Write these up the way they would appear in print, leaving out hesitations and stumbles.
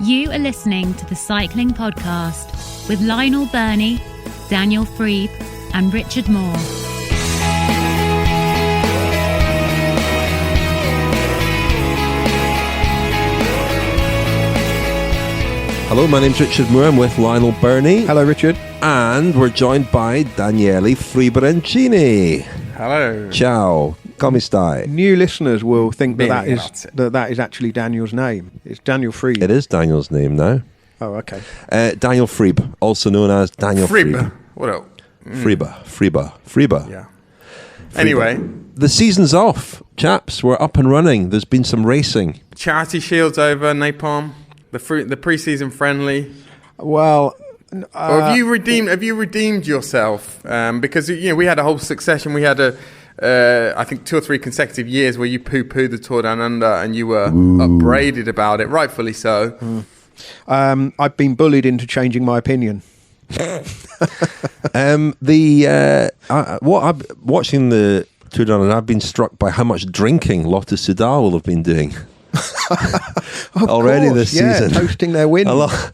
You are listening to the Cycling Podcast with Lionel, Birnie, Daniel Friebe and Richard Moore. Hello, my name's Richard Moore. I'm with Lionel, Birnie. Hello, Richard. And we're joined by Daniele Friebe. Hello. Ciao. Come stai? New listeners will think that is actually Daniel's name. It's Daniel Friebe. It is Daniel's name now. Oh, okay. Daniel Friebe, also known as Daniel Friebe. What up? Friebe. Yeah. Anyway. The season's off, chaps. We're up and running. There's been some racing. Charity Shield's over, Napalm. The pre-season friendly. Well, or have you redeemed yourself? Because we had a whole succession. We had I think 2 or 3 consecutive years where you poo-pooed the Tour Down Under, and you were upbraided about it, rightfully so. I've been bullied into changing my opinion. Watching the Tour Down Under, I've been struck by how much drinking Lotto Soudal will have been doing. Already this season, toasting their win. A lot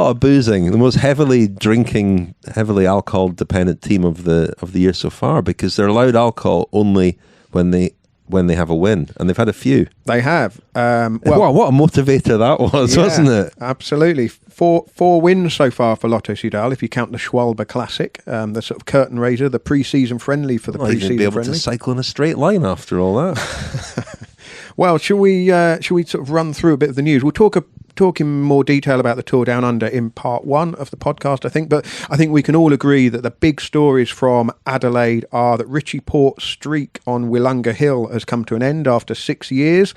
of boozing. The most heavily drinking, heavily alcohol dependent team of the year so far, because they're allowed alcohol only when they have a win, and they've had a few. They have. What a motivator that was, wasn't it? Absolutely. Four wins so far for Lotto Soudal, if you count the Schwalbe Classic, the sort of curtain raiser, the pre-season friendly for the pre-season friendly. Be able to cycle in a straight line after all that. Well, shall we sort of run through a bit of the news? We'll talk in more detail about the Tour Down Under in part 1 of the podcast, I think. But I think we can all agree that the big stories from Adelaide are that Richie Porte's streak on Willunga Hill has come to an end after 6 years.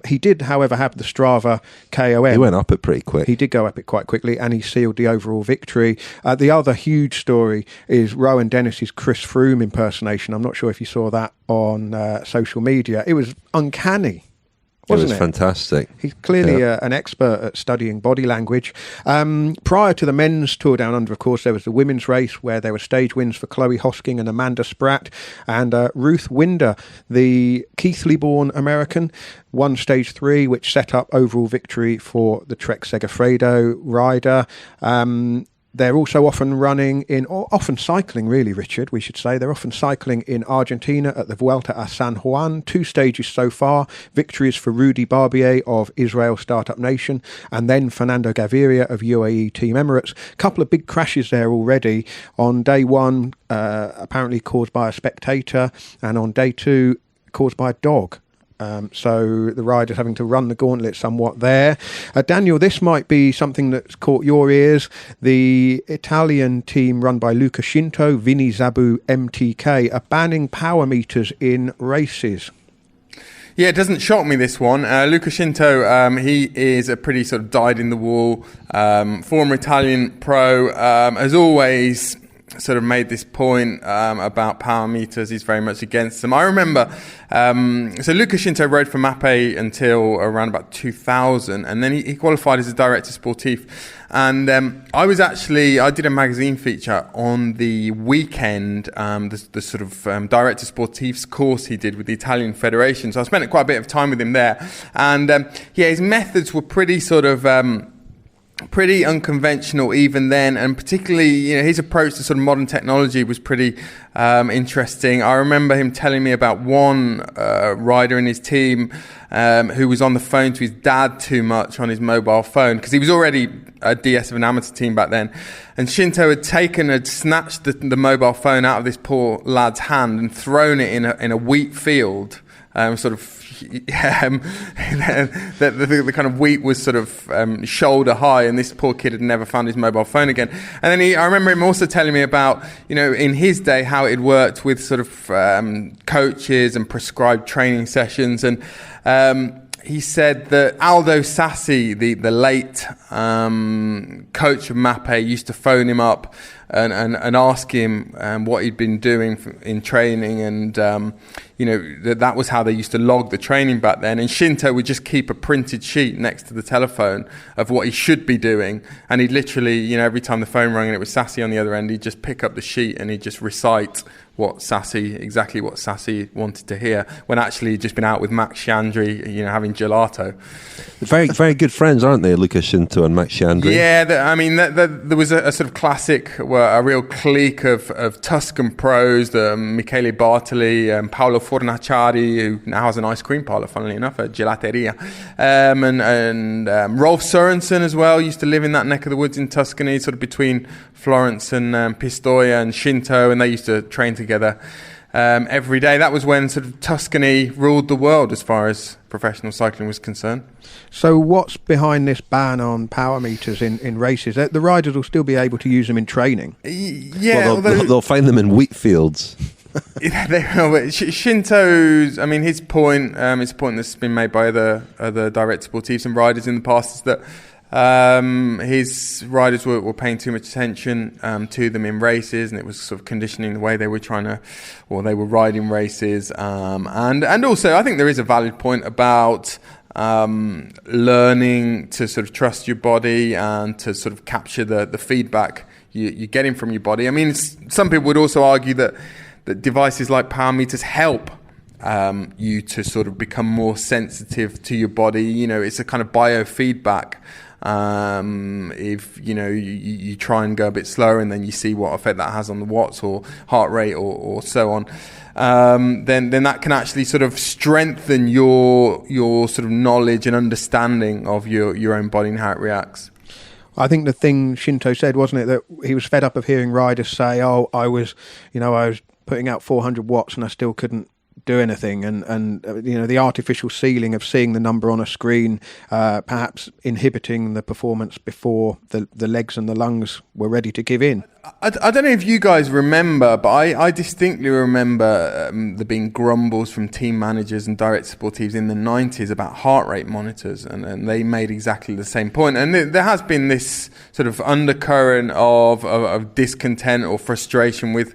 He did, however, have the Strava KOM. He went up it pretty quick. He did go up it quite quickly, and he sealed the overall victory. The other huge story is Rowan Dennis's Chris Froome impersonation. I'm not sure if you saw that on social media. It was uncanny. It was fantastic. He's clearly an expert at studying body language. Prior to the men's Tour Down Under, of course, there was the women's race where there were stage wins for Chloe Hosking and Amanda Spratt. And Ruth Winder, the Keithley-born American, won stage 3, which set up overall victory for the Trek Segafredo rider. They're also often cycling, really, Richard, we should say. They're often cycling in Argentina at the Vuelta a San Juan. 2 stages so far. Victories for Rudy Barbier of Israel Startup Nation, and then Fernando Gaviria of UAE Team Emirates. A couple of big crashes there already. On day 1, apparently caused by a spectator, and on day 2, caused by a dog. So the rider's having to run the gauntlet somewhat there. Daniel, this might be something that's caught your ears. The Italian team run by Luca Scinto, Vini Zabu MTK, are banning power meters in races. Yeah, it doesn't shock me, this one. Luca Scinto, he is a pretty sort of dyed-in-the-wool former Italian pro, has always sort of made this point about power meters. He's very much against them. I remember, so Luca Scinto rode for Mappe until around about 2000, and then he qualified as a director sportif. And I did a magazine feature on the weekend, the sort of director sportifs course he did with the Italian Federation. So I spent quite a bit of time with him there. And his methods were pretty sort of pretty unconventional even then, and particularly his approach to sort of modern technology was pretty interesting. I remember him telling me about one rider in his team who was on the phone to his dad too much on his mobile phone, because he was already a DS of an amateur team back then, and Scinto had snatched the mobile phone out of this poor lad's hand and thrown it in a wheat field, the kind of wheat was sort of shoulder high, and this poor kid had never found his mobile phone again. And then I remember him also telling me about, in his day, how it worked with sort of coaches and prescribed training sessions. And he said that Aldo Sassi, the late coach of Mappe, used to phone him up and ask him what he'd been doing in training, and that was how they used to log the training back then. And Scinto would just keep a printed sheet next to the telephone of what he should be doing, and he'd literally, every time the phone rang and it was Sassi on the other end, he'd just pick up the sheet and he'd just recite exactly what Sassi wanted to hear, when actually he'd just been out with Max Sciandri, having gelato. Very, very good friends, aren't they, Luca Scinto and Max Sciandri? Yeah, there was a sort of classic, a real clique of Tuscan pros, Michele Bartoli, Paolo Fornaciari, who now has an ice cream parlour, funnily enough, a gelateria, and Rolf Sørensen as well, used to live in that neck of the woods in Tuscany, sort of between Florence and Pistoia and Scinto, and they used to train together every day. That was when sort of Tuscany ruled the world as far as professional cycling was concerned. So what's behind this ban on power meters in races? The riders will still be able to use them in training? Yeah. Well, they'll find them in wheat fields. Scinto's, his point, it's a point that's been made by other director sportifs and riders in the past, is that his riders were paying too much attention to them in races, and it was sort of conditioning the way they were they were riding races, and also I think there is a valid point about learning to sort of trust your body and to sort of capture the feedback you're getting from your body. Some people would also argue that devices like power meters help you to sort of become more sensitive to your body. It's a kind of biofeedback. If you try and go a bit slower, and then you see what effect that has on the watts or heart rate or so on, then that can actually sort of strengthen your sort of knowledge and understanding of your own body and how it reacts. I think the thing Scinto said, wasn't it, that he was fed up of hearing riders say, I was putting out 400 watts and I still couldn't do anything, and the artificial ceiling of seeing the number on a screen perhaps inhibiting the performance before the legs and the lungs were ready to give in. I don't know if you guys remember, but I distinctly remember there being grumbles from team managers and director sportifs in the 90s about heart rate monitors, and they made exactly the same point. And there has been this sort of undercurrent of discontent or frustration with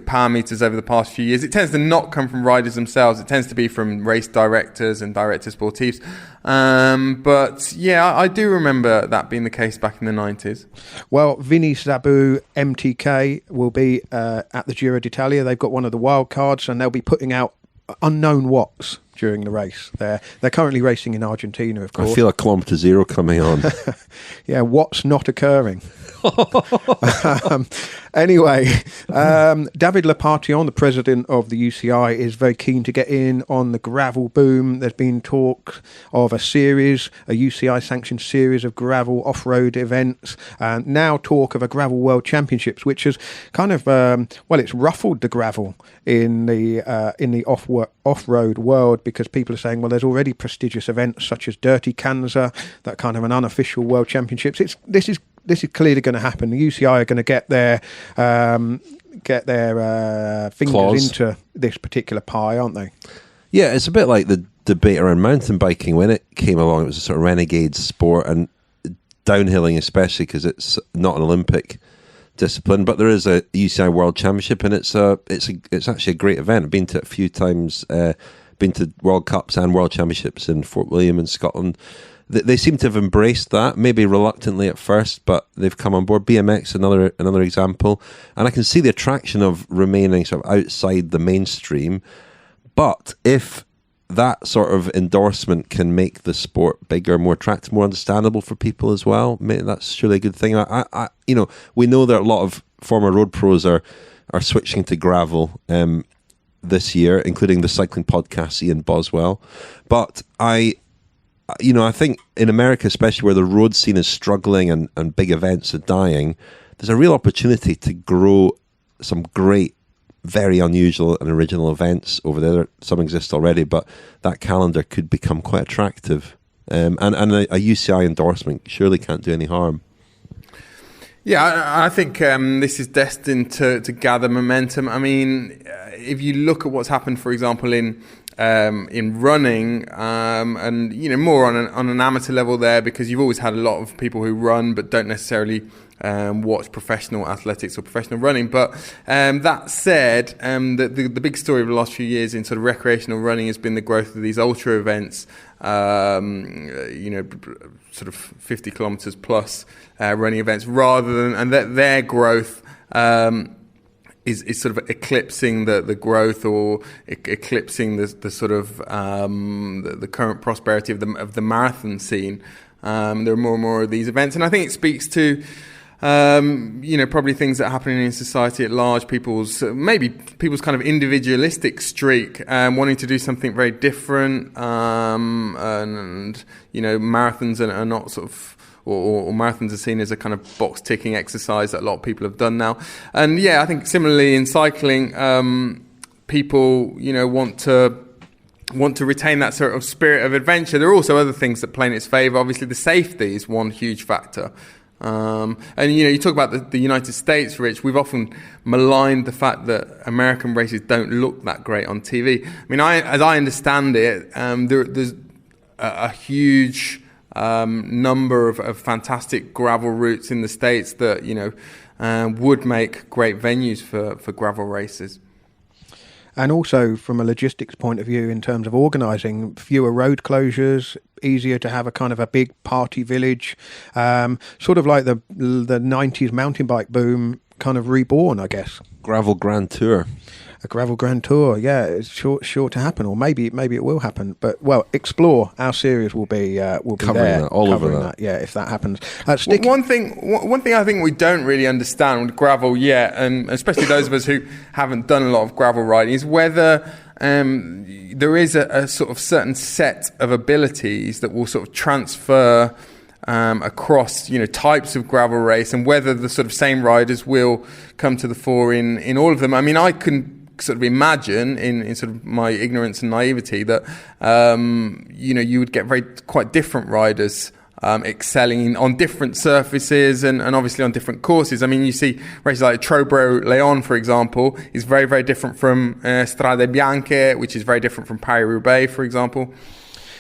power meters over the past few years. It tends to not come from riders themselves. It tends to be from race directors and director sportifs. But yeah, I do remember that being the case back in the 90s. Well, Vinny Szabó MTK will be at the Giro d'Italia. They've got one of the wild cards, and they'll be putting out unknown watts during the race. They're currently racing in Argentina, of course. I feel a kilometre zero coming on. Yeah, watts not occurring. Anyway, David Lepatillon, the president of the UCI, is very keen to get in on the gravel boom. There's been talk of a UCI-sanctioned series of gravel off-road events, and now talk of a gravel world championships, which has kind of, it's ruffled the gravel in the off-road world, because people are saying, well, there's already prestigious events such as Dirty Kanza, that kind of an unofficial world championships. This is clearly going to happen. The UCI are going to get their fingers Claws into this particular pie, aren't they? Yeah, it's a bit like the debate around mountain biking when it came along. It was a sort of renegade sport, and downhilling especially, because it's not an Olympic discipline, but there is a UCI World Championship, and it's actually a great event. I've been to it a few times. Been to World Cups and World Championships in Fort William in Scotland. They seem to have embraced that, maybe reluctantly at first, but they've come on board. BMX, another example. And I can see the attraction of remaining sort of outside the mainstream. But if that sort of endorsement can make the sport bigger, more attractive, more understandable for people as well, that's surely a good thing. We know that a lot of former road pros are switching to gravel this year, including the cycling podcast Ian Boswell. But I think in America, especially where the road scene is struggling and big events are dying, there's a real opportunity to grow some great, very unusual and original events over there. Some exist already, but that calendar could become quite attractive. And a UCI endorsement surely can't do any harm. Yeah, I think this is destined to gather momentum. I mean, if you look at what's happened, for example, in in running, and more on an amateur level there, because you've always had a lot of people who run but don't necessarily watch professional athletics or professional running. But that said, the big story of the last few years in sort of recreational running has been the growth of these ultra events, sort of 50 kilometers plus running events, rather than, and their growth is sort of eclipsing the growth, or eclipsing the sort of the current prosperity of the marathon scene. There are more and more of these events, and I think it speaks to probably things that are happening in society at large, people's kind of individualistic streak, wanting to do something very different, and marathons are not sort of, or marathons are seen as a kind of box ticking exercise that a lot of people have done now. And yeah, I think similarly in cycling, people want to retain that sort of spirit of adventure. There are also other things that play in its favour. Obviously, the safety is one huge factor. And you talk about the United States, Rich. We've often maligned the fact that American races don't look that great on TV. I mean, as I understand it, there's a huge number of fantastic gravel routes in the States that would make great venues for gravel races. And also from a logistics point of view, in terms of organising, fewer road closures, easier to have a kind of a big party village, sort of like the 90s mountain bike boom kind of reborn, I guess. Gravel Grand Tour. A gravel Grand Tour, yeah, it's sure to happen, or maybe it will happen. But Explore, our series will be covering there, that, all over that. Yeah, if that happens. One thing I think we don't really understand with gravel yet, and especially those of us who haven't done a lot of gravel riding, is whether there is a sort of certain set of abilities that will sort of transfer across types of gravel race, and whether the sort of same riders will come to the fore in all of them. I mean, I can sort of imagine in sort of my ignorance and naivety that you would get quite different riders excelling on different surfaces and obviously on different courses. I mean, you see races like Trobro Leon, for example, is very, very different from Strade Bianche, which is very different from Paris-Roubaix, for example.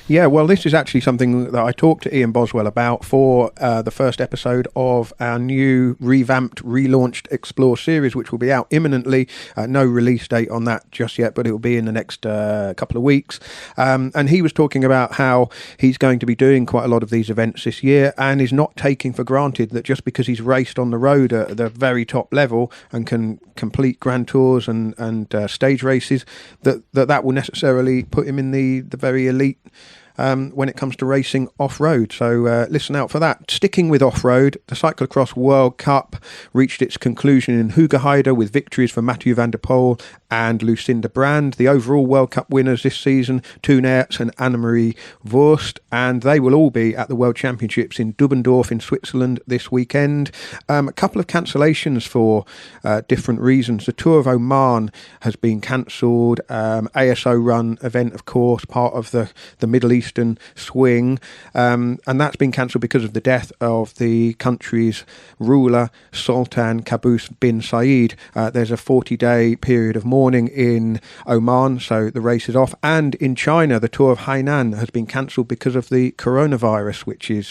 Yeah, well, this is actually something that I talked to Ian Boswell about for the first episode of our new revamped, relaunched Explore series, which will be out imminently. No release date on that just yet, but it will be in the next couple of weeks. And he was talking about how he's going to be doing quite a lot of these events this year, and is not taking for granted that just because he's raced on the road at the very top level and can complete Grand Tours and stage races, that will necessarily put him in the very elite when it comes to racing off-road. So listen out for that. Sticking with off-road, the Cyclocross World Cup reached its conclusion in Hoogerheide with victories for Mathieu van der Poel and Lucinda Brand, the overall World Cup winners this season, Toon Aerts and Annemarie Vorst, and they will all be at the World Championships in Dubendorf in Switzerland this weekend. A couple of cancellations for different reasons. The Tour of Oman has been cancelled. ASO run event, of course, part of the Middle Eastern swing, and that's been cancelled because of the death of the country's ruler, Sultan Qaboos bin Said. There's a 40-day period of mourning in Oman, so the race is off. And in China, the Tour of Hainan has been cancelled because of the coronavirus, which is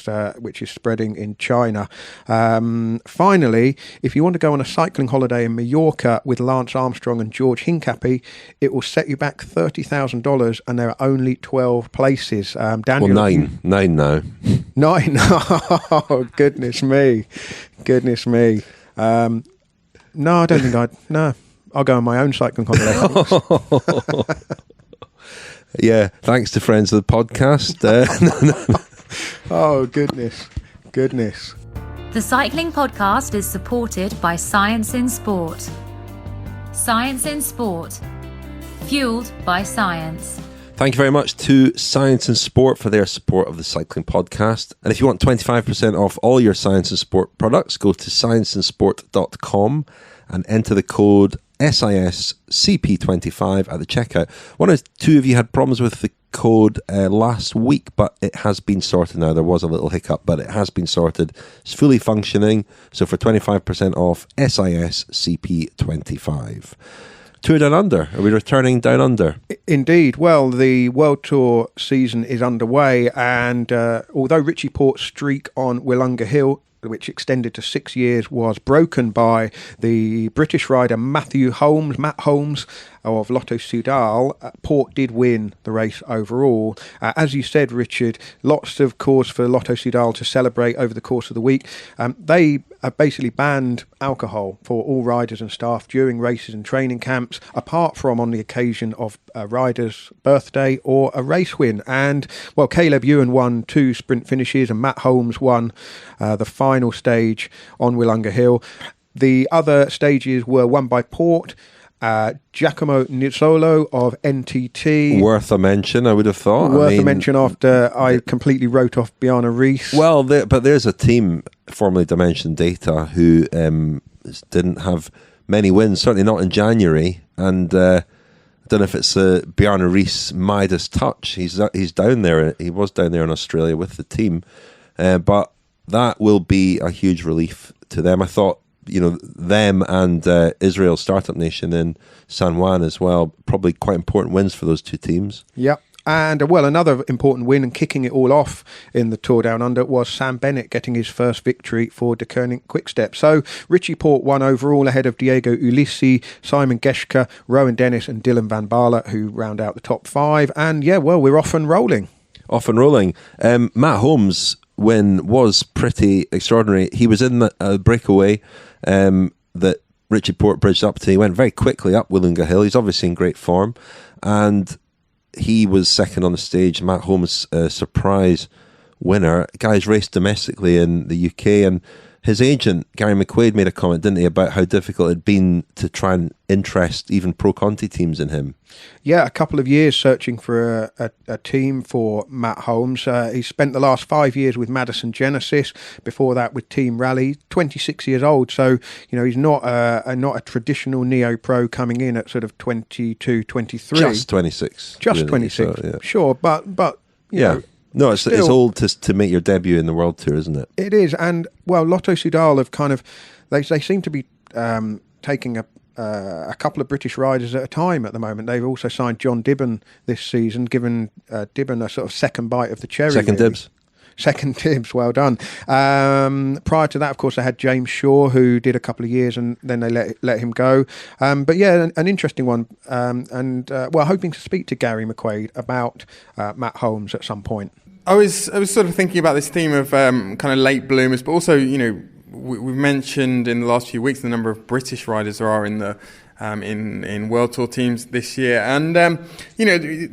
spreading in China. Finally, if you want to go on a cycling holiday in Mallorca with Lance Armstrong and George Hincapie, it will set you back $30,000, and there are only 12 places. Daniel, well, nine now. 9. Oh, goodness me. No, I don't think no. I'll go on my own cycling holiday. Yeah, thanks to friends of the podcast. Oh, goodness. The Cycling Podcast is supported by Science in Sport. Science in Sport. Fueled by science. Thank you very much to Science and Sport for their support of the Cycling Podcast. And if you want 25% off all your Science and Sport products, go to scienceandsport.com and enter the code SISCP25 at the checkout. One or two of you had problems with the code last week, but it has been sorted now. There was a little hiccup, but it has been sorted. It's fully functioning. So for 25% off, SISCP25. Tour Down Under? Are we returning down under? Indeed. Well, the World Tour season is underway, and although Richie Port's streak on Willunga Hill, which extended to 6 years, was broken by the British rider Matt Holmes of Lotto Soudal, Port did win the race overall. As you said, Richard, lots of cause for Lotto Soudal to celebrate over the course of the week. They basically banned alcohol for all riders and staff during races and training camps, apart from on the occasion of a rider's birthday or a race win. And, well, Caleb Ewan won 2 sprint finishes and Matt Holmes won the final stage on Willunga Hill. The other stages were won by Port. Giacomo Nizzolo of NTT. Worth a mention, I would have thought. A mention after I completely wrote off Bjarne Riis. Well, but there's a team, formerly Dimension Data, who didn't have many wins, certainly not in January. And I don't know if it's Bjarne Riis' Midas touch. He's down there. He was down there in Australia with the team. But that will be a huge relief to them. I thought, them and Israel Startup Nation in San Juan as well, probably quite important wins for those two teams. Yep. And, well, another important win and kicking it all off in the Tour Down Under was Sam Bennett getting his first victory for De Koning Quickstep. So Richie Porte won overall ahead of Diego Ulissi, Simon Geschke, Rowan Dennis and Dylan Van Baarle, who round out the top 5. And, yeah, well, we're off and rolling. Matt Holmes' win was pretty extraordinary. He was in the breakaway that Richie Porte bridged up to. He went very quickly up Willunga Hill. He's obviously in great form, and he was second on the stage. Matt Holmes, surprise winner. Guy's raced domestically in the UK, and his agent Gary McQuaid made a comment, didn't he, about how difficult it'd been to try and interest even Pro Conti teams in him. Yeah, a couple of years searching for a team for Matt Holmes. He spent the last 5 years with Madison Genesis, before that with Team Rally. 26 years old, so he's not a traditional neo-pro coming in at sort of 22, 23. Just 26. Just really, 26, so, yeah. Sure, but you know, no, it's old to make your debut in the World Tour, isn't it? It is, and, well, Lotto Soudal have kind of, they seem to be taking a couple of British riders at a time at the moment. They've also signed John Dibben this season, given Dibben a sort of second bite of the cherry. Second dibs. Second dibs, well done. Prior to that, of course, they had James Shaw, who did a couple of years, and then they let him go. But yeah, an interesting one. Well, hoping to speak to Gary McQuaid about Matt Holmes at some point. I was sort of thinking about this theme of kind of late bloomers, but also, we've mentioned in the last few weeks the number of British riders there are in the in World Tour teams this year, and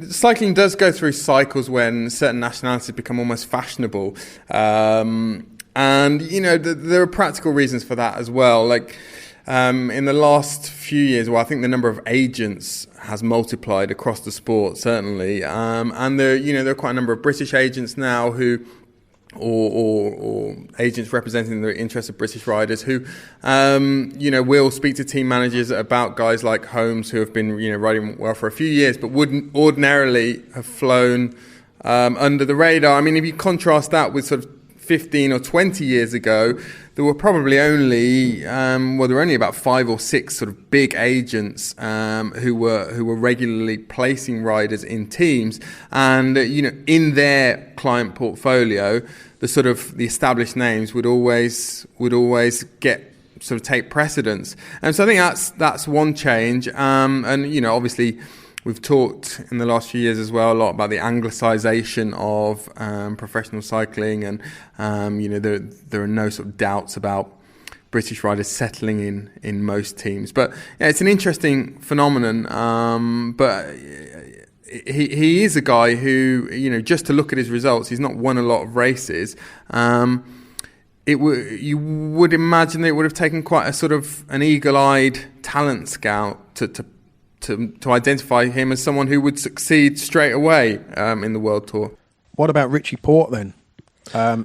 cycling does go through cycles when certain nationalities become almost fashionable, and there are practical reasons for that as well. Like in the last few years, I think the number of agents has multiplied across the sport, certainly, and there are quite a number of British agents now who. Or agents representing the interests of British riders who, will speak to team managers about guys like Holmes who have been, riding well for a few years, but wouldn't ordinarily have flown under the radar. I mean, if you contrast that with sort of 15 or 20 years ago, there were probably only about 5 or 6 sort of big agents who were regularly placing riders in teams, and in their client portfolio, the established names would always get sort of take precedence. And so I think that's one change, and obviously. We've talked in the last few years as well a lot about the anglicisation of professional cycling, and there are no sort of doubts about British riders settling in most teams. But yeah, it's an interesting phenomenon. But he is a guy who, just to look at his results, he's not won a lot of races. You would imagine that it would have taken quite a sort of an eagle-eyed talent scout to identify him as someone who would succeed straight away in the World Tour. What about Richie Porte then?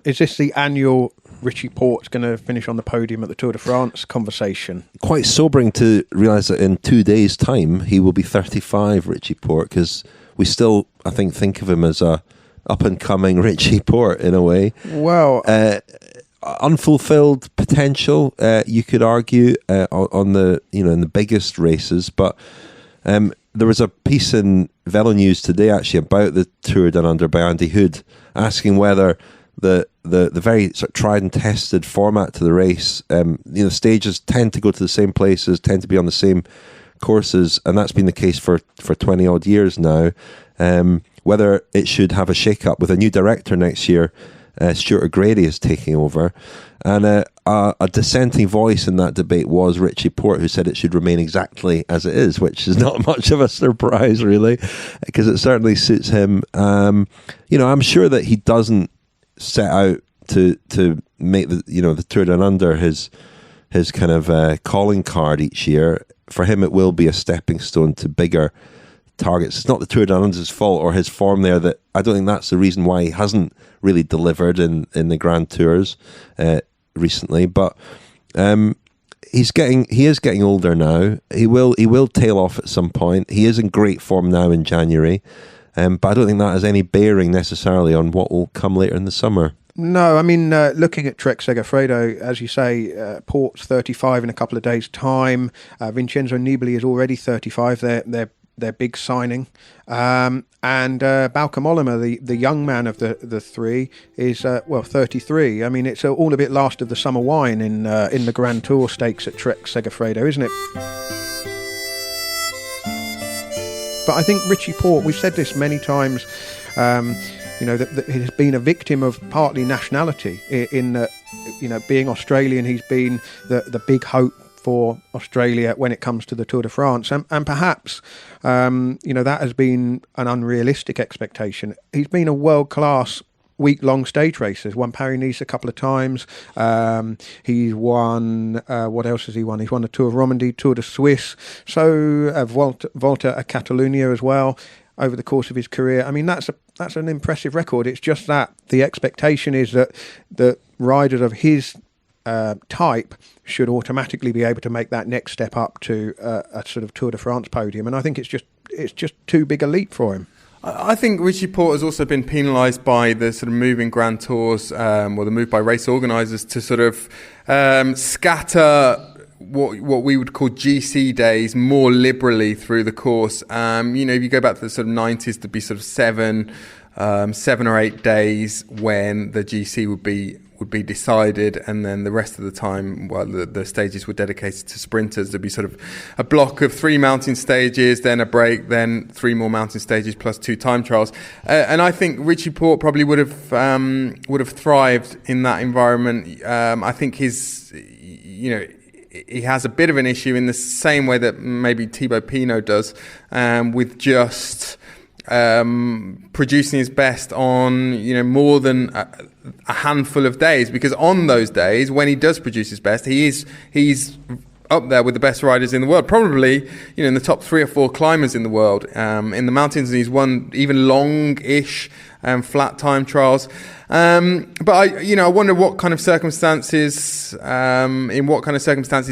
Is this the annual Richie Porte's going to finish on the podium at the Tour de France conversation? Quite sobering to realise that in 2 days' time he will be 35, Richie Porte, because we still, I think of him as a up-and-coming Richie Porte in a way. Well... unfulfilled potential, you could argue, on the in the biggest races, but There was a piece in Velo News today actually about the Tour Down Under by Andy Hood, asking whether the very sort of tried and tested format to the race, stages tend to go to the same places, tend to be on the same courses, and that's been the case for 20 odd years now. Whether it should have a shake-up with a new director next year. Stuart O'Grady is taking over, and a dissenting voice in that debate was Richie Porte, who said it should remain exactly as it is, which is not much of a surprise really, because it certainly suits him. I'm sure that he doesn't set out to make the Tour Down Under his kind of calling card each year. For him, it will be a stepping stone to bigger targets. It's not the Tour Down Under's fault or his form there. That I don't think that's the reason why he hasn't really delivered in the Grand Tours recently. But he is getting older now. He will tail off at some point. He is in great form now in January, but I don't think that has any bearing necessarily on what will come later in the summer. No, I mean, looking at Trek Segafredo, as you say, Port's 35 in a couple of days' time. Vincenzo Nibali is already 35. Their big signing, and Bauke Mollema, the young man of the three, is 33. I mean, it's all a bit last of the summer wine in the Grand Tour stakes at Trek Segafredo, isn't it? But I think Richie Porte, we've said this many times, that he has been a victim of partly nationality. In being Australian, he's been the big hope for Australia when it comes to the Tour de France, and perhaps that has been an unrealistic expectation. He's been a world-class week-long stage racer. He's won Paris-Nice a couple of times. He's won, what else has he won? He's won the Tour of Romandy, Tour de Suisse, so Volta a Catalunya as well over the course of his career. I mean, that's an impressive record. It's just that the expectation is that the riders of his type should automatically be able to make that next step up to a sort of Tour de France podium, and I think it's just too big a leap for him. I think Richie Porte has also been penalised by the sort of moving Grand Tours, or the move by race organisers to sort of scatter what we would call GC days more liberally through the course. If you go back to the sort of 90s, there'd be sort of 7 or 8 days when the GC would be decided, and then the rest of the time, the stages were dedicated to sprinters. There'd be sort of a block of 3 mountain stages, then a break, then 3 more mountain stages plus 2 time trials. And I think Richie Porte probably would have thrived in that environment. I think he has a bit of an issue in the same way that maybe Thibaut Pinot does, with just producing his best on more than a handful of days, because on those days when he does produce his best, he's up there with the best riders in the world, probably in the top 3 or 4 climbers in the world. In the mountains, he's won even long-ish flat time trials. But I wonder what kind of circumstances,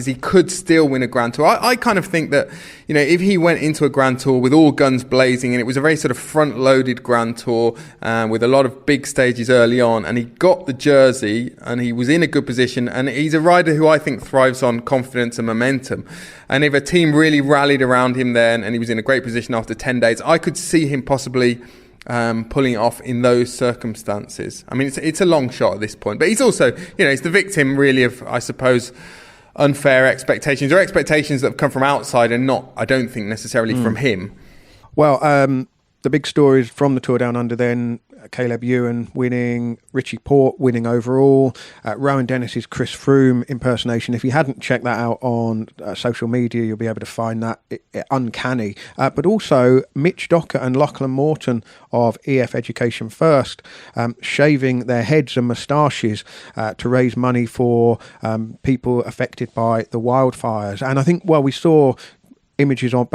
he could still win a Grand Tour. I kind of think that, if he went into a Grand Tour with all guns blazing, and it was a very sort of front-loaded Grand Tour with a lot of big stages early on, and he got the jersey and he was in a good position, and he's a rider who I think thrives on confidence and momentum. And if a team really rallied around him then, and he was in a great position after 10 days, I could see him possibly pulling it off in those circumstances. I mean, it's a long shot at this point, but he's also, he's the victim really of, I suppose, unfair expectations, or expectations that have come from outside and not, I don't think, necessarily from him. Well, the big stories from the Tour Down Under then, Caleb Ewan winning, Richie Porte winning overall, Rowan Dennis's Chris Froome impersonation. If you hadn't checked that out on social media, you'll be able to find that uncanny. But also Mitch Docker and Lachlan Morton of EF Education First shaving their heads and moustaches to raise money for people affected by the wildfires. And I think, we saw images on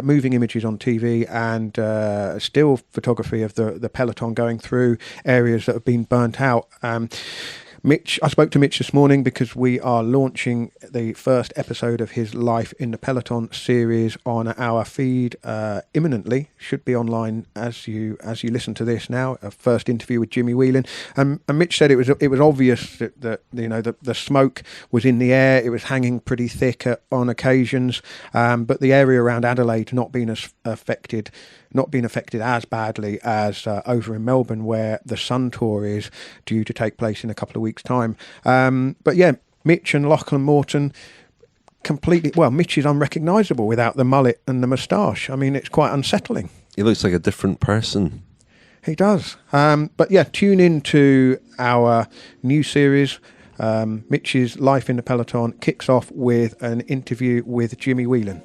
moving images on TV and still photography of the peloton going through areas that have been burnt out. Mitch, I spoke to Mitch this morning because we are launching the first episode of his Life in the Peloton series on our feed imminently. Should be online as you listen to this now. A first interview with Jimmy Whelan, and Mitch said it was obvious that the smoke was in the air. It was hanging pretty thick on occasions, but the area around Adelaide not being affected as badly as over in Melbourne, where the Sun Tour is due to take place in a couple of weeks' time. But yeah, Mitch and Lachlan Morton Mitch is unrecognisable without the mullet and the moustache. I mean, it's quite unsettling. He looks like a different person. He does. But yeah, tune in to our new series. Mitch's Life in the Peloton kicks off with an interview with Jimmy Whelan.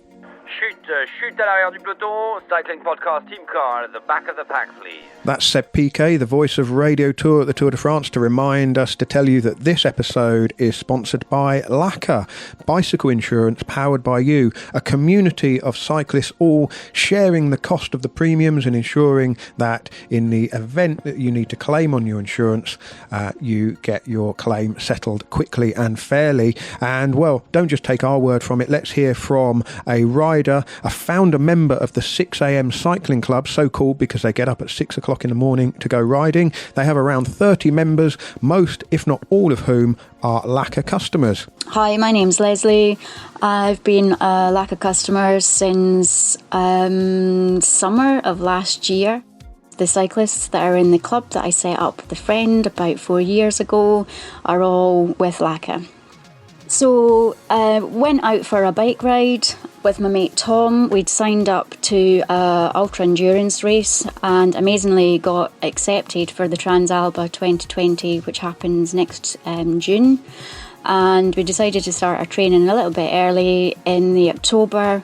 Chute à l'arrière du peloton, cycling podcast team car at the back of the pack, please. That's Seb Piquet, the voice of Radio Tour at the Tour de France, to remind us to tell you that this episode is sponsored by Laka, bicycle insurance powered by you, a community of cyclists all sharing the cost of the premiums and ensuring that in the event that you need to claim on your insurance, you get your claim settled quickly and fairly. And well, don't just take our word from it. Let's hear from a rider, a founder member of the 6 a.m. cycling club, so called because they get up at 6 o'clock in the morning to go riding. They have around 30 members, most, if not all of whom, are Laka customers. Hi, my name's Leslie. I've been a Laka customer since summer of last year. The cyclists that are in the club that I set up with a friend about 4 years ago are all with Laka. So went out for a bike ride with my mate Tom. We'd signed up to an ultra endurance race and amazingly got accepted for the Transalba 2020, which happens next June. And we decided to start our training a little bit early in the October.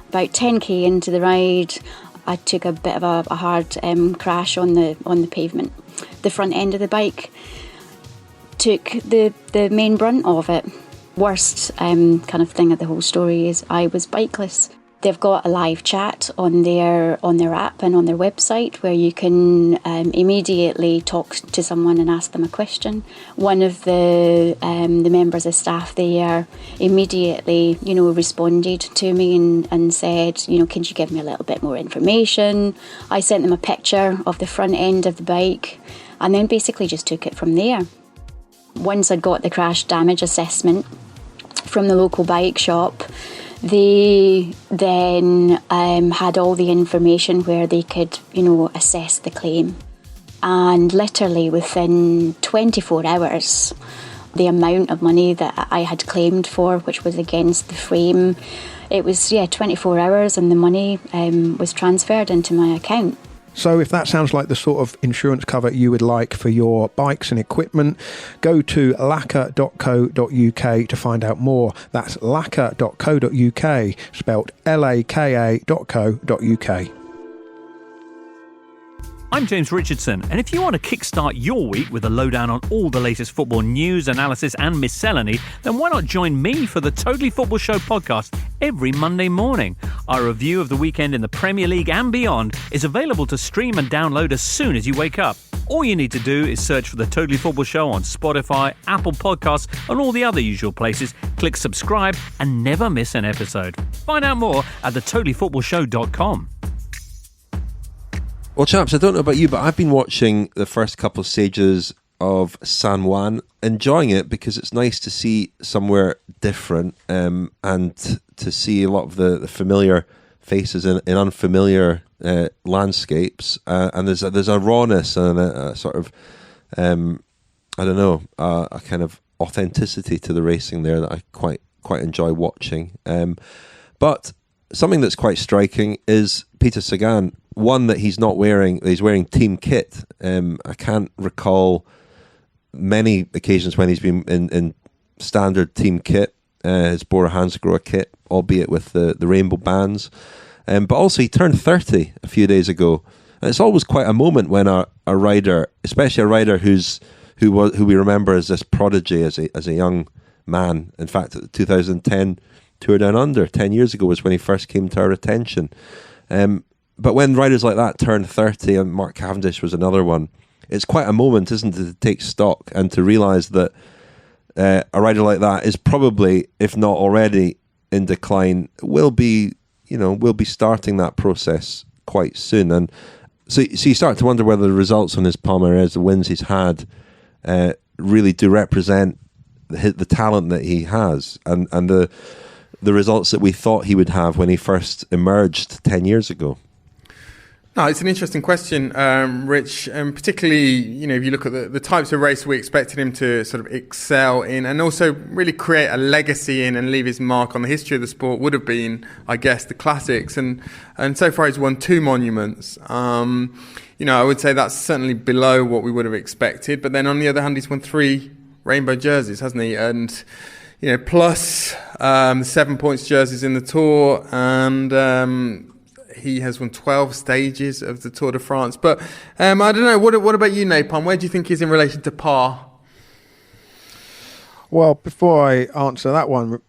About 10k into the ride, I took a bit of a hard crash on the pavement. The front end of the bike took the main brunt of it. Worst kind of thing of the whole story is I was bikeless. They've got a live chat on their app and on their website where you can immediately talk to someone and ask them a question. One of the members of staff there immediately, responded to me and said, can you give me a little bit more information? I sent them a picture of the front end of the bike and then basically just took it from there. Once I'd got the crash damage assessment from the local bike shop, they then had all the information where they could, assess the claim. And literally within 24 hours, the amount of money that I had claimed for, which was against the frame, it was, 24 hours and the money was transferred into my account. So if that sounds like the sort of insurance cover you would like for your bikes and equipment, go to laka.co.uk to find out more. That's laka.co.uk, spelt laka.co.uk. I'm James Richardson, and if you want to kickstart your week with a lowdown on all the latest football news, analysis and miscellany, then why not join me for the Totally Football Show podcast every Monday morning. Our review of the weekend in the Premier League and beyond is available to stream and download as soon as you wake up. All you need to do is search for the Totally Football Show on Spotify, Apple Podcasts and all the other usual places, click subscribe and never miss an episode. Find out more at thetotallyfootballshow.com. Well, chaps, I don't know about you, but I've been watching the first couple of stages of San Juan, enjoying it because it's nice to see somewhere different and to see a lot of the familiar faces in unfamiliar landscapes. And there's a rawness and a sort of, a kind of authenticity to the racing there that I quite enjoy watching. But something that's quite striking is Peter Sagan. One that he's wearing team kit. I can't recall many occasions when he's been in standard team kit, his Bora Hansgrohe kit, albeit with the rainbow bands. But also he turned 30 a few days ago. And it's always quite a moment when a rider, especially a rider who we remember as this prodigy as a young man. In fact, at the 2010 Tour Down Under, 10 years ago, was when he first came to our attention. But when riders like that turn 30, and Mark Cavendish was another one, it's quite a moment, isn't it, to take stock and to realise that a rider like that is probably, if not already in decline, will be starting that process quite soon. And so you start to wonder whether the results on his Palmares, the wins he's had, really do represent the talent that he has and the results that we thought he would have when he first emerged 10 years ago. No, it's an interesting question, Rich, and particularly, if you look at the types of race we expected him to sort of excel in and also really create a legacy in and leave his mark on the history of the sport would have been, I guess, the classics. And so far he's won 2 monuments. I would say that's certainly below what we would have expected. But then on the other hand, he's won 3 rainbow jerseys, hasn't he? And, plus 7 points jerseys in the Tour and... he has won 12 stages of the Tour de France. But I don't know, what about you, Napalm? Where do you think he's in relation to Parr? Well, before I answer that one,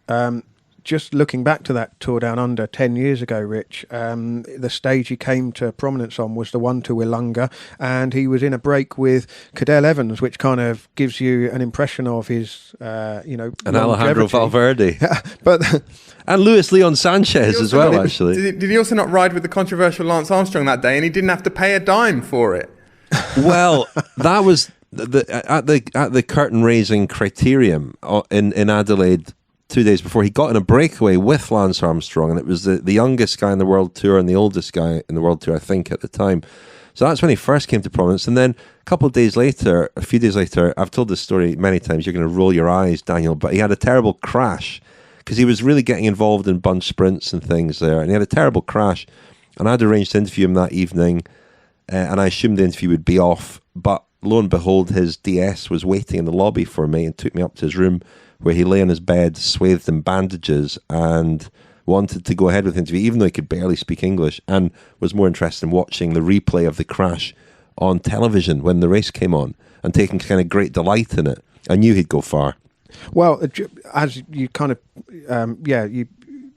just looking back to that Tour Down Under 10 years ago, Rich, the stage he came to prominence on was the one to Willunga, and he was in a break with Cadel Evans, which kind of gives you an impression of his, and Alejandro Valverde. But and Luis Leon Sanchez as well, actually. Did he also not ride with the controversial Lance Armstrong that day, and he didn't have to pay a dime for it? Well, that was at the curtain raising criterium in Adelaide 2 days before. He got in a breakaway with Lance Armstrong, and it was the youngest guy in the World Tour and the oldest guy in the World Tour, I think, at the time. So that's when he first came to prominence. And then a few days later, I've told this story many times, you're going to roll your eyes, Daniel, but he had a terrible crash because he was really getting involved in bunch sprints and things there, and he had a terrible crash. And I'd arranged to interview him that evening, and I assumed the interview would be off, but lo and behold, his DS was waiting in the lobby for me and took me up to his room, where he lay on his bed, swathed in bandages, and wanted to go ahead with the interview, even though he could barely speak English, and was more interested in watching the replay of the crash on television when the race came on, and taking kind of great delight in it. I knew he'd go far. Well, as you kind of,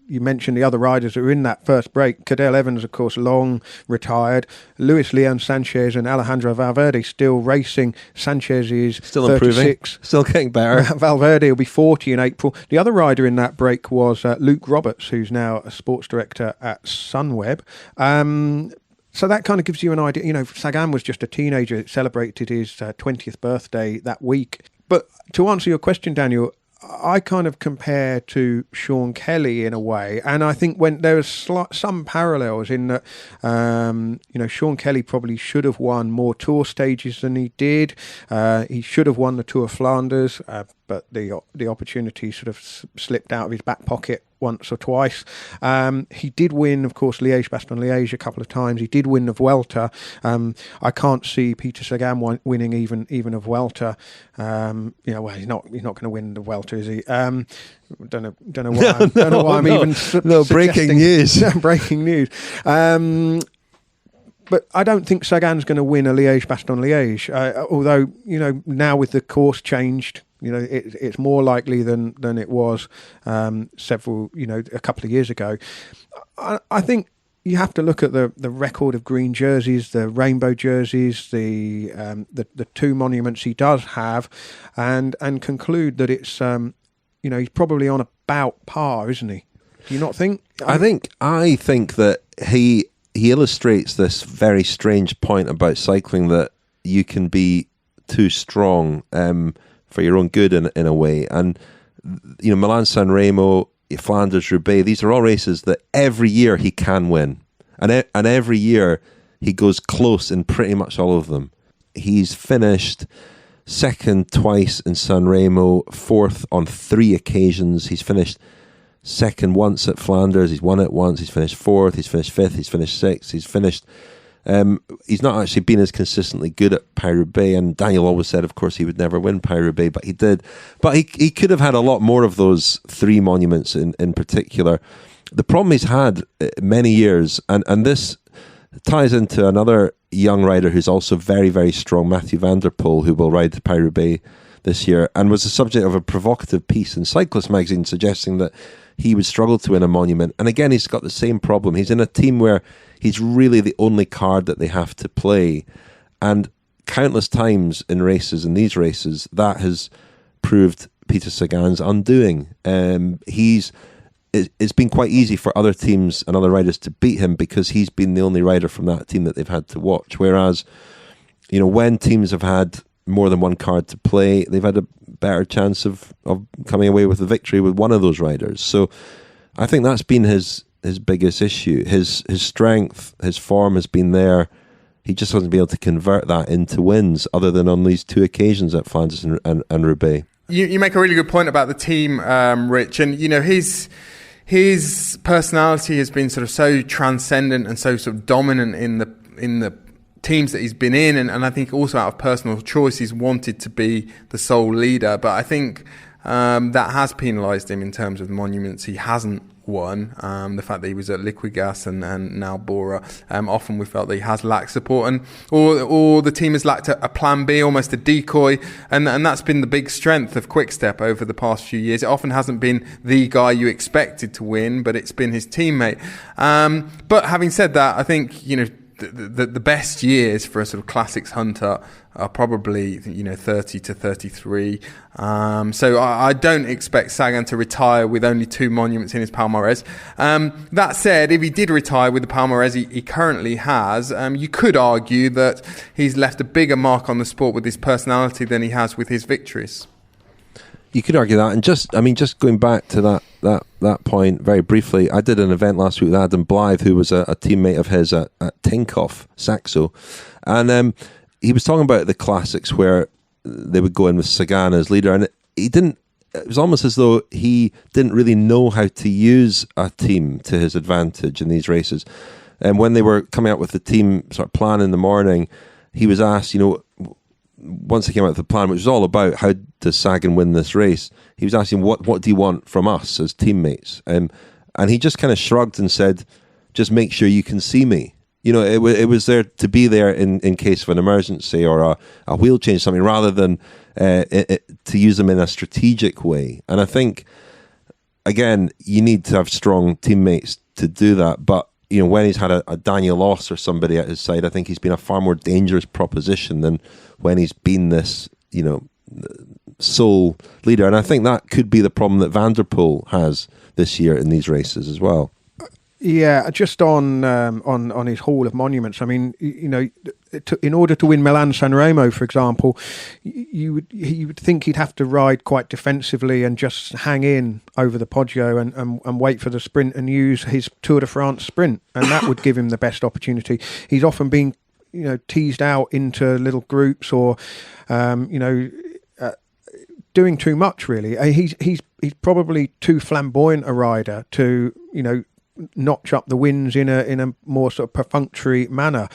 you mentioned the other riders that were in that first break. Cadel Evans, of course, long retired. Luis Leon Sanchez and Alejandro Valverde still racing. Sanchez is still 36. Improving, still getting better. Valverde will be 40 in April. The other rider in that break was Luke Roberts, who's now a sports director at Sunweb. So that kind of gives you an idea. Sagan was just a teenager, celebrated his 20th birthday that week. But to answer your question, Daniel, I kind of compare to Sean Kelly in a way, and I think when there was some parallels in that, Sean Kelly probably should have won more Tour stages than he did. He should have won the Tour of Flanders, but the opportunity sort of slipped out of his back pocket once or twice. He did win, of course, Liège-Bastogne-Liège a couple of times. He did win the Vuelta. I can't see Peter Sagan winning even a Vuelta. He's not going to win the Vuelta, is he? Don't know why I'm even breaking news. Breaking news. But I don't think Sagan's going to win a Liège-Bastogne-Liège. Although now with the course changed, it's more likely than it was a couple of years ago. I think you have to look at the record of green jerseys, the rainbow jerseys, the 2 monuments he does have, and conclude that it's he's probably on about par, isn't he? Do you not think? I think that he illustrates this very strange point about cycling, that you can be too strong for your own good in a way. And Milan-San Remo, Flanders-Roubaix, these are all races that every year he can win, and every year he goes close in pretty much all of them. He's finished second twice in San Remo, fourth on 3 occasions. He's finished second once at Flanders. He's won it once. He's finished fourth. He's finished fifth. He's finished sixth. He's finished. He's not actually been as consistently good at Paris-Roubaix, and Daniel always said, of course, he would never win Paris-Roubaix, but he did. But he could have had a lot more of those 3 monuments in particular. The problem he's had many years, and this ties into another young rider who's also very, very strong, Mathieu van der Poel, who will ride the Paris-Roubaix this year, and was the subject of a provocative piece in Cyclist magazine suggesting that he would struggle to win a monument. And again, he's got the same problem. He's in a team where he's really the only card that they have to play. And countless times in these races, that has proved Peter Sagan's undoing. It's been quite easy for other teams and other riders to beat him because he's been the only rider from that team that they've had to watch. Whereas, when teams have had more than one card to play, they've had a better chance of coming away with the victory with one of those riders. So I think that's been his biggest issue. His strength, his form has been there. He just hasn't been able to convert that into wins other than on these 2 occasions at Flanders and Roubaix. You make a really good point about the team, Rich, and his personality has been sort of so transcendent and so sort of dominant in the teams that he's been in, and I think also out of personal choice he's wanted to be the sole leader, but I think that has penalised him in terms of the monuments he hasn't won. The fact that he was at Liquigas and now Bora, often we felt that he has lacked support, or the team has lacked a plan B, almost a decoy, and that's been the big strength of Quick-Step over the past few years. It often hasn't been the guy you expected to win, but it's been his teammate. But having said that, I think the best years for a sort of classics hunter are probably 30 to 33. So I don't expect Sagan to retire with only 2 monuments in his palmarès. That said, if he did retire with the palmarès he currently has, you could argue that he's left a bigger mark on the sport with his personality than he has with his victories. You could argue that, and just going back to that point very briefly, I did an event last week with Adam Blythe, who was a teammate of his at Tinkoff, Saxo, and he was talking about the classics where they would go in with Sagan as leader, and it was almost as though he didn't really know how to use a team to his advantage in these races. And when they were coming out with the team sort of plan in the morning, he was asked, once they came out with the plan, which was all about how does Sagan win this race, he was asking, what do you want from us as teammates? And he just kind of shrugged and said, just make sure you can see me. It was there to be there in case of an emergency or a wheel change, something, rather than to use them in a strategic way. And I think, again, you need to have strong teammates to do that. But when he's had a Daniel Oss or somebody at his side, I think he's been a far more dangerous proposition than when he's been this, sole leader. And I think that could be the problem that Van der Poel has this year in these races as well. Yeah, just on his Hall of Monuments. I mean, in order to win Milan-San Remo, for example, you would think he'd have to ride quite defensively and just hang in over the Poggio and wait for the sprint and use his Tour de France sprint, and that would give him the best opportunity. He's often been, teased out into little groups or, doing too much. Really, he's probably too flamboyant a rider to, notch up the wins in a more sort of perfunctory manner.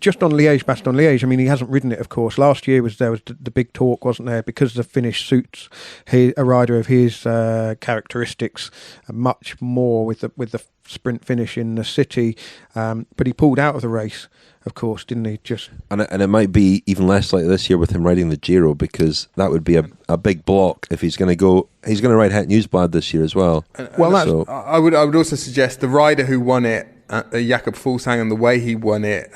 Just on Liège-Bastogne-Liège, I mean, he hasn't ridden it, of course. Last year there was the big talk, wasn't there, because the finish suits a rider of his characteristics much more with the sprint finish in the city. But he pulled out of the race, of course, didn't he? And it might be even less like this year with him riding the Giro, because that would be a big block if he's going to go. He's going to ride Het Nieuwsblad this year as well. I would also suggest the rider who won it, Jakob Fuglsang, and the way he won it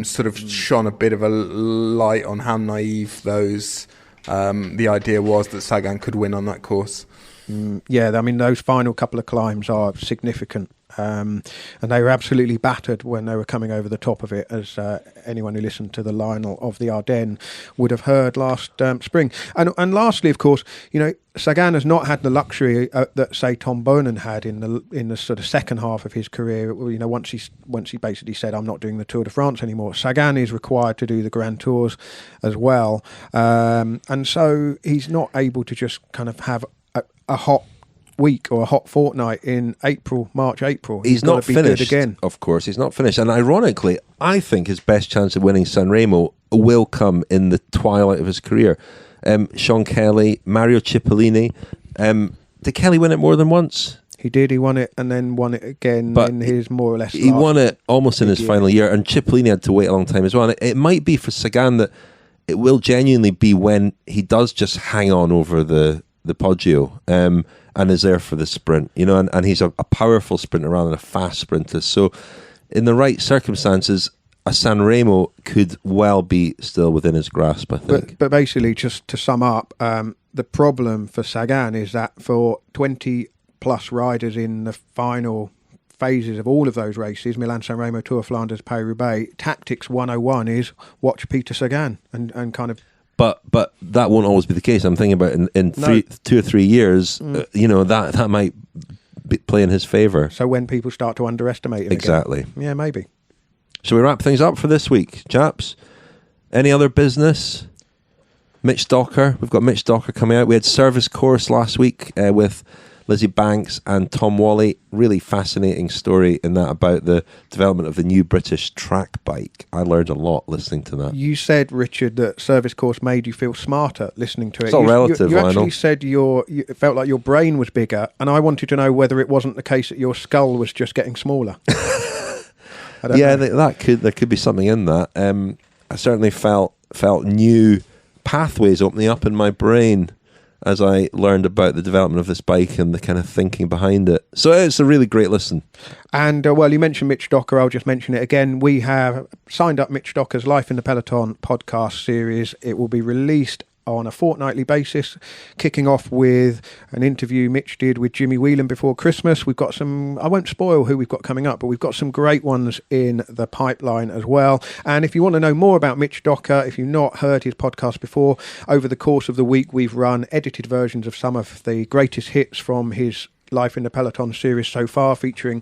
sort of shone a bit of a light on how naive the idea was that Sagan could win on that course. Yeah, I mean, those final couple of climbs are significant. And they were absolutely battered when they were coming over the top of it, as anyone who listened to the Lionel of the Ardennes would have heard last spring. And lastly, of course, Sagan has not had the luxury that, say, Tom Boonen had in the sort of second half of his career. Once he basically said, "I'm not doing the Tour de France anymore." Sagan is required to do the Grand Tours as well, and so he's not able to just kind of have a hot week or a hot fortnight in March, April. He's not finished again. Of course, he's not finished. And ironically, I think his best chance of winning Sanremo will come in the twilight of his career. Sean Kelly, Mario Cipollini. Did Kelly win it more than once? He did. He won it and then won it again, but in his more or less. He won it almost in his final year, and Cipollini had to wait a long time as well. And it might be for Sagan that it will genuinely be when he does just hang on over the Poggio. And is there for the sprint, and he's a powerful sprinter rather than a fast sprinter. So in the right circumstances, a Sanremo could well be still within his grasp, I think. But basically, just to sum up, the problem for Sagan is that for 20 plus riders in the final phases of all of those races, Milan Sanremo, Tour of Flanders, Paris-Roubaix, tactics 101 is watch Peter Sagan and kind of. But that won't always be the case. I'm thinking about in 2 or 3 years, that might play in his favour. So when people start to underestimate him exactly. Again. Yeah, maybe. Shall we wrap things up for this week, chaps? Any other business? Mitch Docker. We've got Mitch Docker coming out. We had Service Course last week with Lizzie Banks and Tom Whalley. Really fascinating story in that about the development of the new British track bike. I learned a lot listening to that. You said, Richard, that Service Course made you feel smarter listening to it. It's all relative, You actually Lionel. said it felt like your brain was bigger, and I wanted to know whether it wasn't the case that your skull was just getting smaller. There could be something in that. I certainly felt new pathways opening up in my brain as I learned about the development of this bike and the kind of thinking behind it. So it's a really great listen. And, you mentioned Mitch Docker. I'll just mention it again. We have signed up Mitch Docker's Life in the Peloton podcast series. It will be released on a fortnightly basis, kicking off with an interview Mitch did with Jimmy Whelan before Christmas. We've got some, I won't spoil who we've got coming up, but we've got some great ones in the pipeline as well. And if you want to know more about Mitch Docker, if you've not heard his podcast before, over the course of the week we've run edited versions of some of the greatest hits from his Life in the Peloton series so far, featuring,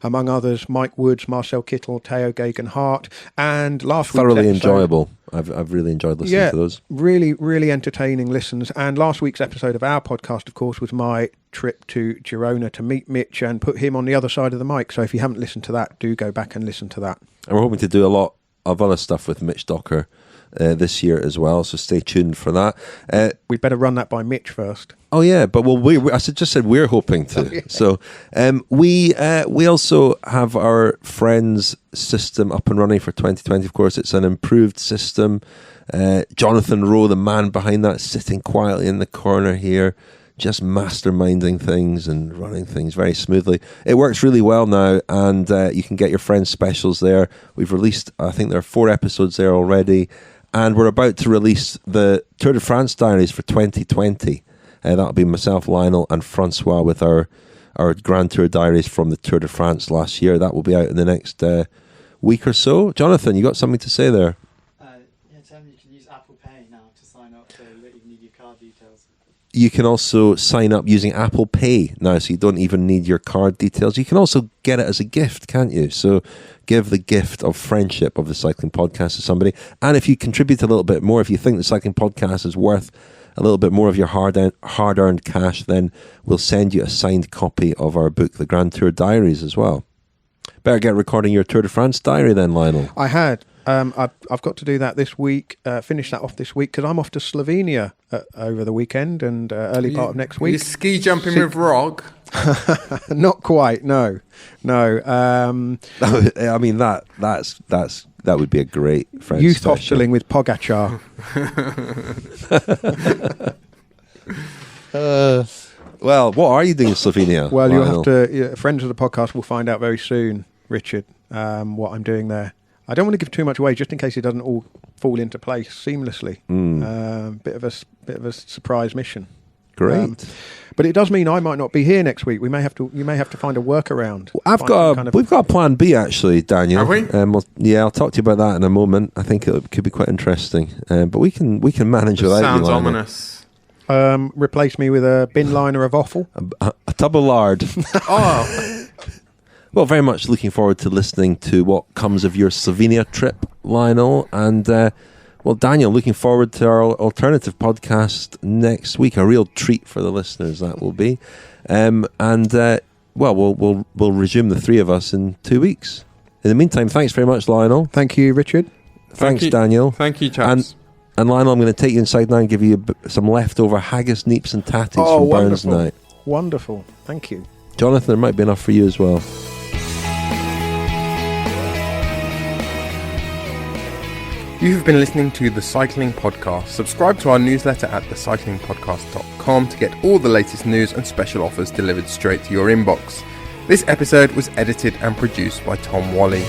among others, Mike Woods, Marcel Kittel, Teo Geoghegan-Hart, and last week's thoroughly episode, enjoyable. I've really enjoyed listening to those. Really, really entertaining listens. And last week's episode of our podcast, of course, was my trip to Girona to meet Mitch and put him on the other side of the mic. So if you haven't listened to that, do go back and listen to that. And we're hoping to do a lot of other stuff with Mitch Docker this year as well, so stay tuned for that. We'd better run that by Mitch first. Oh yeah, but I just said we're hoping to. Oh, yeah. So we also have our Friends system up and running for 2020. Of course, it's an improved system. Jonathan Rowe, the man behind that, sitting quietly in the corner here, just masterminding things and running things very smoothly. It works really well now, and you can get your Friends specials there. We've released, I think there are 4 episodes there already. And we're about to release the Tour de France diaries for 2020. That'll be myself, Lionel, and Francois with our Grand Tour diaries from the Tour de France last year. That will be out in the next week or so. Jonathan, you got something to say there? You can use Apple Pay now to sign up, so you don't even need your card details. You can also sign up using Apple Pay now, so you don't even need your card details. You can also get it as a gift, can't you? So give the gift of friendship of the Cycling Podcast to somebody. And if you contribute a little bit more, if you think the Cycling Podcast is worth a little bit more of your hard-earned cash, then we'll send you a signed copy of our book, The Grand Tour Diaries, as well. Better get recording your Tour de France diary then, Lionel. I had. I've got to do that this week, finish that off this week, because I'm off to Slovenia over the weekend and early part of next week. You're ski jumping with Rog? Not quite, no. I mean, that would be a great French youth special. hosteling with Pogacar. Well, what are you doing in Slovenia? Well, Lionel? you'll have to. Friends of the podcast will find out very soon, Richard, what I'm doing there. I don't want to give too much away, just in case it doesn't all fall into place seamlessly. Bit of a surprise mission. Great. But it does mean I might not be here next week. You may have to find a workaround. We've got a plan B actually, Daniel. Have we? I'll talk to you about that in a moment. I think it could be quite interesting. But we can manage without you. Sounds Lionel. ominous. Replace me with a bin liner of offal. A tub of lard. Oh. Well, very much looking forward to listening to what comes of your Slovenia trip, Lionel. And, Daniel, looking forward to our alternative podcast next week. A real treat for the listeners, that will be. We'll resume the 3 of us in 2 weeks. In the meantime, thanks very much, Lionel. Thank you, Richard. Thanks, you. Daniel. Thank you, chaps. And Lionel, I'm going to take you inside now and give you some leftover haggis, neeps and tatties from Burns night. Wonderful. Thank you. Jonathan, there might be enough for you as well. You've been listening to The Cycling Podcast. Subscribe to our newsletter at thecyclingpodcast.com to get all the latest news and special offers delivered straight to your inbox. This episode was edited and produced by Tom Whalley.